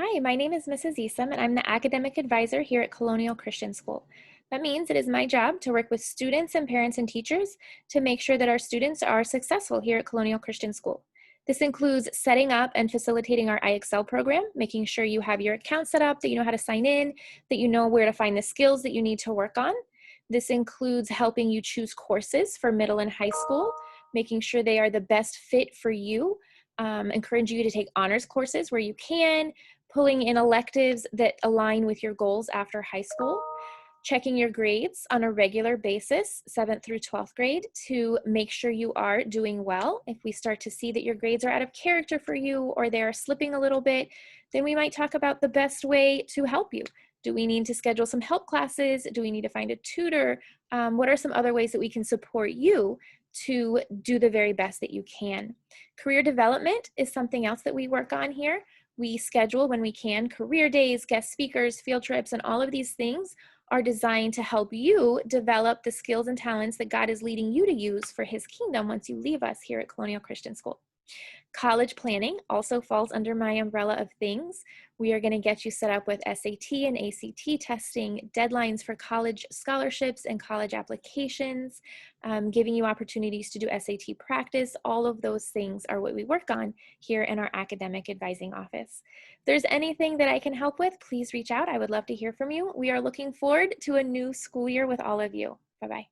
Hi, my name is Mrs. Easom, and I'm the academic advisor here at Colonial Christian School. That means it is my job to work with students and parents and teachers to make sure that our students are successful here at Colonial Christian School. This includes setting up and facilitating our IXL program, making sure you have your account set up, that you know how to sign in, that you know where to find the skills that you need to work on. This includes helping you choose courses for middle and high school, making sure they are the best fit for you, encourage you to take honors courses where you can, pulling in electives that align with your goals after high school, checking your grades on a regular basis, 7th through 12th grade, to make sure you are doing well. If we start to see that your grades are out of character for you or they're slipping a little bit, then we might talk about the best way to help you. Do we need to schedule some help classes? Do we need to find a tutor? What are some other ways that we can support you to do the very best that you can? Career development is something else that we work on here. We schedule when we can career days, guest speakers, field trips, and all of these things are designed to help you develop the skills and talents that God is leading you to use for His kingdom once you leave us here at Colonial Christian School. College planning also falls under my umbrella of things. We are going to get you set up with SAT and ACT testing, deadlines for college scholarships and college applications, giving you opportunities to do SAT practice. All of those things are what we work on here in our academic advising office. If there's anything that I can help with, please reach out. I would love to hear from you. We are looking forward to a new school year with all of you. Bye-bye.